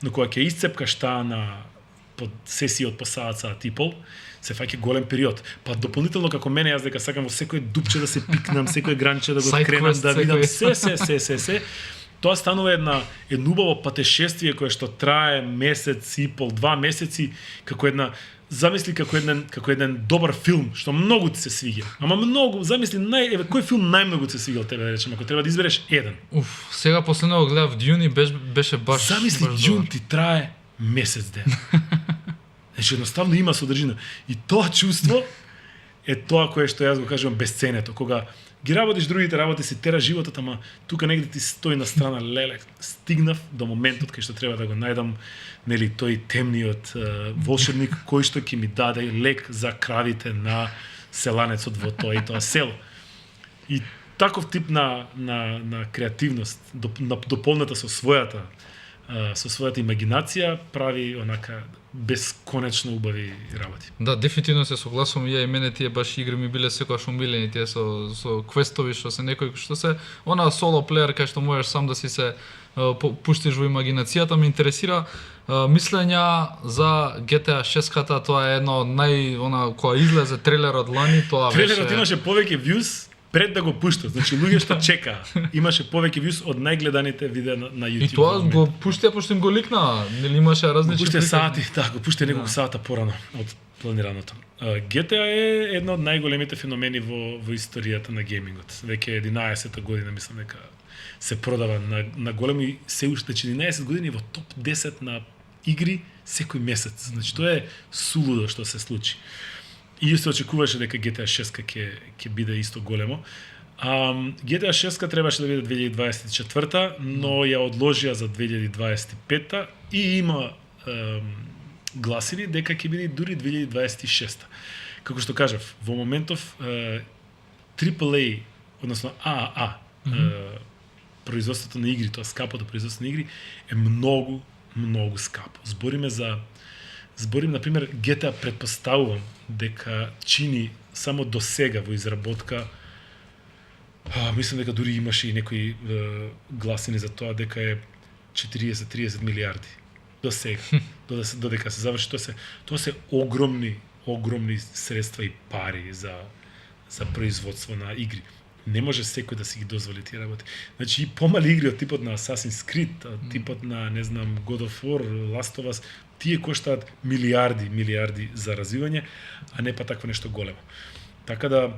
S2: но кога ќе исцепкаш таа на под сесија од по саат и пол, се фаќа голем период. Па дополнително како мене, јас дека сакам во секој дупче да се пикнам, секој гранче да го кренам, да видам се. Тоа станува едно убаво патешествие кое што трае месец и пол, 2 месеци, како една, замисли како еден добар филм, што многу ти се свиѓа. Ама многу, замисли кој филм најмногу ти се свиѓал тебе, да речеме, ако треба да избереш еден.
S1: Сега последно го гледав Дюни, беше баш.
S2: Замисли Дюн ти трае месец ден. Значи едноставно има содржина. И тоа чувство е тоа кое што јас го кажувам безценето, кога ги работиш другите работи, си тера животот, ама тука негде ти стои на страна, леле, стигнав до моментот кај што треба да го најдам, нели, тој темниот волшебник кој што ќе ми даде лек за кравите на селанецот во тоа и тоа село. И таков тип на креативност, дополната со својата имагинација, прави онака бесконечно убави работи.
S1: Да, дефинитивно се согласувам, ја и мене тие баш игри ми биле секогаш умилени, тие со квестови што се некои што се она соло плеер кај што можеш сам да си се пуштиш во имагинацијата. Ме интересира мислења за GTA 6-ката, тоа е едно кога излезе трейлерот лани, тоа беше.
S2: Трейлерот имаше повеќе views пред да го пуштат. Значи луѓе што чекаа, имаше повеќе views од најгледаните видеа на YouTube.
S1: И тоа го пуштија пошто им го ликна, нели имаше различни
S2: пуштија сати, го пуштија неколку сата порано од планираното. GTA е едно од најголемите феномени во историјата на геймингот. Веќе 11-та година мислам дека се продава на големи, се уште 11 години во топ 10 на игри секој месец. Значи тоа е сулудо што се случи. И се очекуваше дека GTA 6 ќе биде исто големо. GTA 6 требаше да биде 2024, но ја одложија за 2025 и има гласини дека ќе биде дури 2026. Како што кажав, во моментов AAA, односно AAA, производството на игри, тоа скапото производство на игри е многу скапо. Зборим, например, GTA предпоставувам дека чини само до сега во изработка, мислам дека дури имаше и некои гласини за тоа дека е 40-30 милиарди до сега, додека се заврши. Тоа се огромни средства и пари за производство на игри. Не може секој да си ги дозволи тие работи. Значи и помали игри од типот на Assassin's Creed, од типот на, не знам, God of War, Last of Us, тие коштаат милиарди за развивање, а не па такво нешто големо. Така да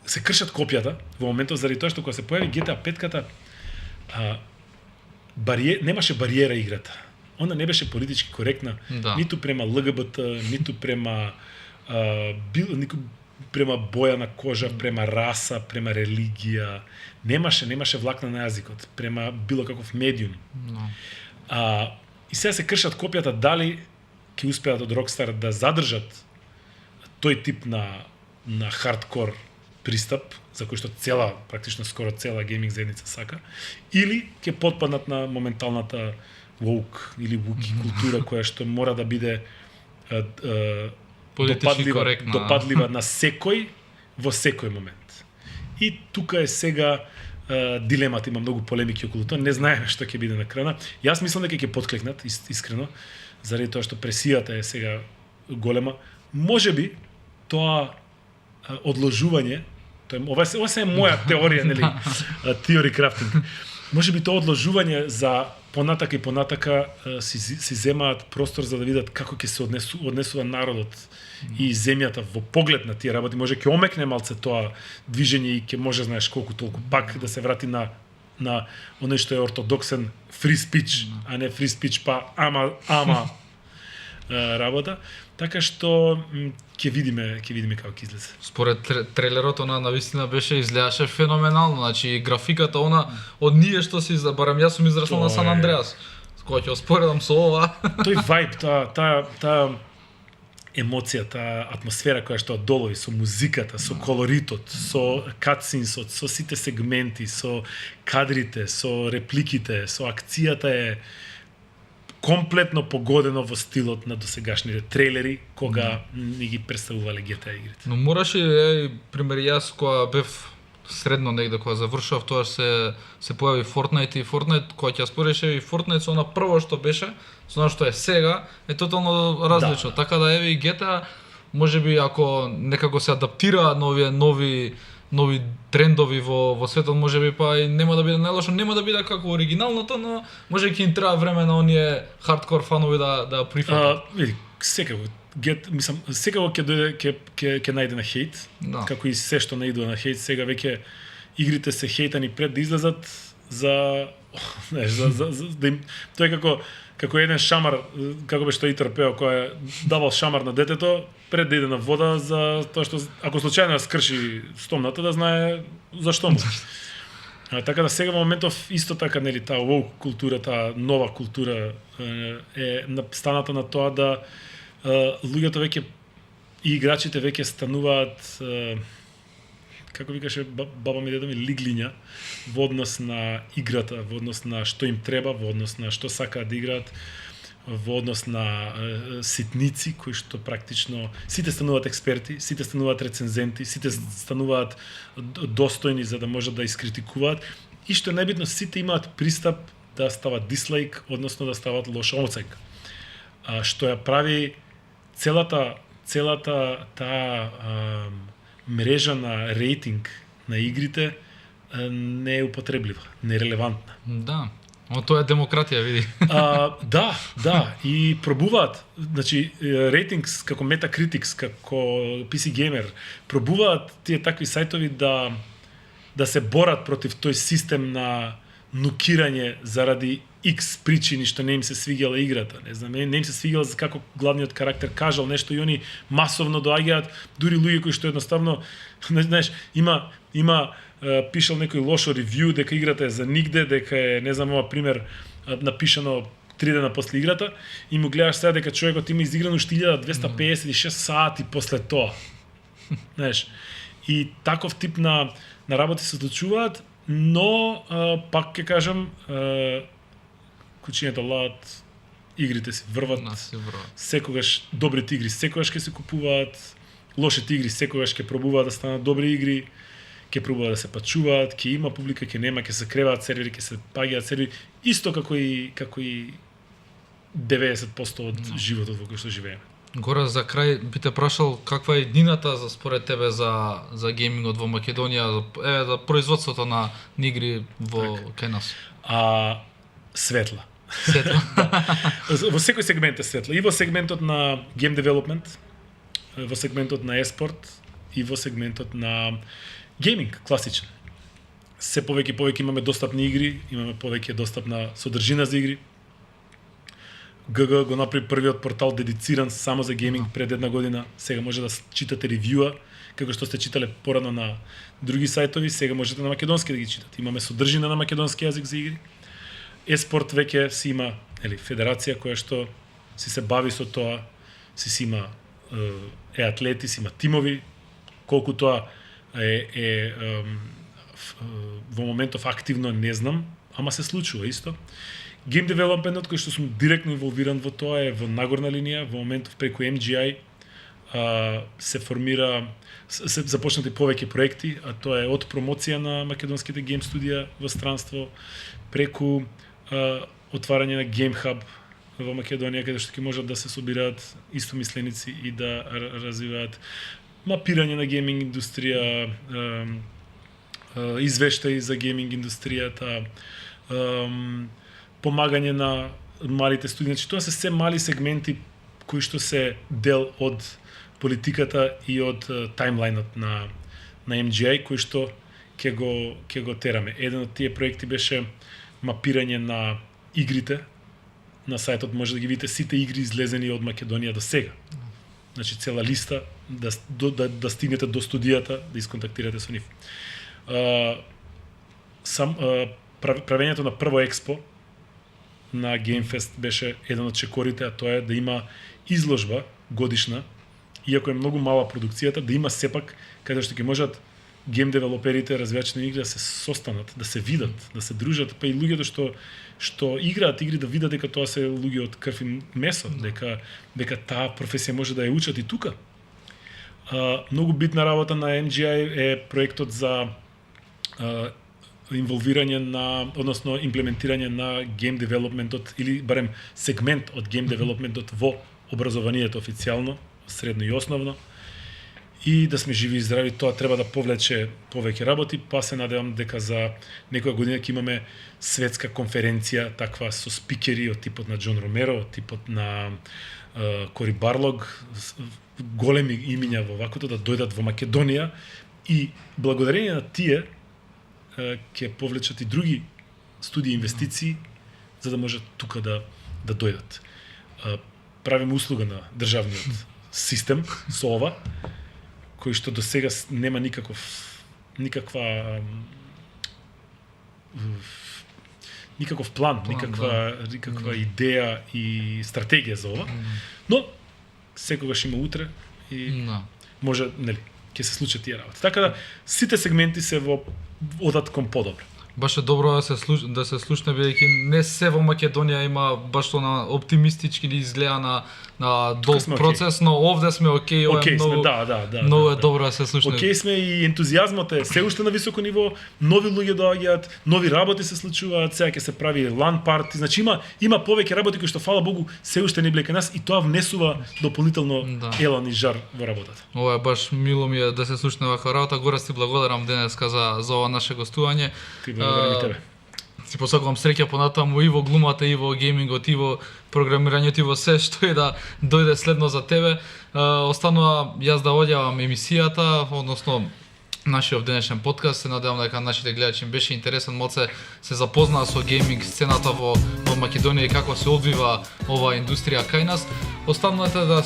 S2: се кршат копијата во моментот заради тоа што кога се појави GTA 5-ката немаше бариера играта. Она не беше политички коректна, ниту према ЛГБТ, ниту према према боја на кожа, према раса, према религија. Немаше влакна на јазикот, према било каков медиум. И сега се кршат копијата дали ќе успеат од Rockstar да задржат тој тип на хардкор пристап, за кој што практично скоро цела гейминг заедница сака, или ќе потпаднат на моменталната woke или wookie култура која што мора да биде допадлива на секој во секој момент. И тука е сега дилемата, има многу полемики околу тоа, не знаеме што ќе биде на крана. Јас мислам дека ќе потклекнат, искрено, заради тоа што пресијата е сега голема. Можеби тоа одложување, ова се е моја теорија, нели, theory crafting. Можеби тоа одложување за понатака си земаат простор за да видат како ќе се однесува народот и земјата во поглед на тие работи. Може ќе омекне малце тоа движење и ќе може, знаеш, колку толку пак да се врати на оној што е ортодоксен free speech, а не free speech па ама работа. Така што ќе видиме како ќе излезе.
S1: Според трейлерот она навистина изгледаше феноменално, значи графиката она од ние што си барам јас сум израснал на Сан Андреас. кога ќе споредам со ова.
S2: Тој вајб, таа емоција, таа атмосфера која што долови со музиката, со колоритот, со катсинсот, со сите сегменти, со кадрите, со репликите, со акцијата е комплетно погодено во стилот на досегашните трейлери кога ни ги представувале GTA игрите.
S1: Но мораше, пример, јас кога бев средно негде кога завршував, тоа се појави Fortnite и Fortnite кога ќе спореше и Fortnite со она прво што беше, со она што е сега, е тотално различно.
S2: Да.
S1: Така да еве и GTA можеби ако некако се адаптира нови трендови во светот, можеби па и нема да биде најлошо, нема да биде како оригиналното, но може ќе им треба време на оние хардкор фанови да прифатат.
S2: Види, секако секако ќе дојде ќе најде на хейт,
S1: Да.
S2: како и се што наидува на хейт, сега веќе игрите се хейтани пред да излезат за да им тоа е како еден шамар, како беше тој Итар пео кој е давал шамар на детето пред да иде на вода за тоа што ако случајно ја скрши стомната да знае зашто му. Така да сега во моментов исто така нели таа woke култура, таа нова култура е станата на тоа да луѓето веќе и играчите веќе стануваат како викаше баба ми дедо ми лиглиња во однос на играта, во однос на што им треба, во однос на што сакаат да играат, во однос на ситници кои што практично сите стануваат експерти, сите стануваат рецензенти, сите стануваат достојни за да можат да искритикуваат и што е најбитно сите имаат пристап да стават дислайк, односно да стават лоша оценка. Што ја прави целата таа мрежа на рейтинг на игрите не е употреблива, нерелевантна.
S1: Да. Но тоа е демократија, види.
S2: Да, и пробуваат, значи рейтингс како Metacritics, како PC Gamer, пробуваат тие такви сајтови да се борат против тој систем на нукирање заради X причини што не им се свиѓала играта. Не знам, не им се свиѓала за како главниот карактер кажал нешто и они масовно доаѓаат, дури луѓе кои што едноставно, знаеш, има пишал некој лошо ревју дека играта е за нигде, дека е, не знам, ова пример напишано 3 дена после играта и му гледаш сега дека човекот има изиграно 1256 сати после тоа. Знаеш, и таков тип на работи се случуваат, но пак ќе кажам кучињата лаат, игрите си врват. Секогаш добрите игри секогаш ќе се купуваат, лошите игри секогаш ќе пробуваат да станат добри игри, ќе пробуваат да се пачуваат, ќе има публика, ќе нема, ќе се креваат сервери, ќе се паѓаат сервери, исто како и 90% од животот во кој што живееме.
S1: Горе за крај би те прашал каква е иднината за според тебе за геймингот во Македонија, за производството на игри кај нас?
S2: Светла.
S1: Светла.
S2: Во секој сегмент е светла. И во сегментот на game development, во сегментот на еспорт и во сегментот на гейминг, класичен. Се повеќе и повеќе имаме достапни игри, имаме повеќе достапна содржина за игри. ГГ го направи првиот портал дедициран само за гейминг пред една година. Сега може да читате ревјуа, како што сте читале порано на други сајтови, сега можете на македонски да ги читате. Имаме содржина на македонски јазик за игри. Еспорт веќе си има федерација која што се бави со тоа, си има атлети, си има тимови, колку тоа во моментов активно не знам, ама се случува исто. Game developmentот кој што сум директно инволвиран во тоа е во нагорна линија, во моментов преку MGI се формира, се започнати повеќе проекти, а тоа е од промоција на македонските гейм студија во странство, преку отварање на Game Hub во Македонија, каде што ќе можат да се собираат истомисленици и да развиваат мапирање на гейминг индустрија, извештаи за гейминг индустријата, помагање на малите студенти. Тоа се се мали сегменти кои што се дел од политиката и од таймлајнот на MGI, кои што ќе го тераме. Еден од тие проекти беше мапирање на игрите. На сајтот може да ги видите сите игри излезени од Македонија до сега. Значи цела листа да стигнете до студијата, да исконтактирате со нив. Правењето на прво експо на GameFest беше еден од чекорите, а тоа е да има изложба годишна, иако е многу мала продукцијата, да има сепак каде што ќе можат гейм девелоперите, развивачите на игри да се состанат, да се видат, да се дружат, па и луѓето што играат игри да видат дека тоа се луѓе од крв и месо, дека таа професија може да ја учат и тука. Многу битна работа на MGI е проектот за инволвирање на, односно имплементирање на гейм девелопментот или барем сегмент од гейм девелопментот во образованието официјално, средно и основно. И да сме живи и здрави, тоа треба да повлече повеќе работи, па се надевам дека за некоја година ќе имаме светска конференција, таква со спикери од типот на Џон Ромеро, од типот на Кори Барлог, големи имиња во вакото да дојдат во Македонија и благодарение на тие ќе повлечат и други студии и инвестиции за да можат тука да дојдат. Правиме услуга на државниот систем со ова, кој што до сега нема никаква план, никаква идеја и стратегија за ова. Но секогаш има утре и може, нели, ќе се случат тие работи. Така да сите сегменти се одат кон подобро.
S1: Баш е добро да се слушне, бидејќи не се во Македонија има баш тоа на оптимистички или изгледа на долг процес, но овде сме окей, ова е многу, многу е добро да се слушне.
S2: Окей сме и ентузијазмот е се уште на високо ниво, нови луѓе доаѓаат, нови работи се случуваат, сега ќе се прави LAN парти, значи има повеќе работи кои што фала Богу се уште не блека нас и тоа внесува дополнително елан и жар во работата.
S1: Ова е баш мило ми е да се слушне вака работа. Гора ти благодарам денеска за ова наше гостување. Си посакувам среќа понатаму и во глумата, и во геймингот, и во програмирањето, и во се што е да дојде следно за тебе. Останува јас да одјавам емисијата, односно нашиот денешен подкаст. Се надевам дека нашите гледачи им беше интересен, малце се запознаа со гейминг сцената во Македонија и како се одвива оваа индустрија кај нас. Останувате да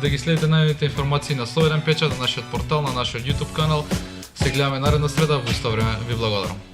S1: ги следите најновите информации на Слободен печат, на нашиот портал, на нашиот YouTube канал. Се гледаме наредна среда, во исто време ви благодарам.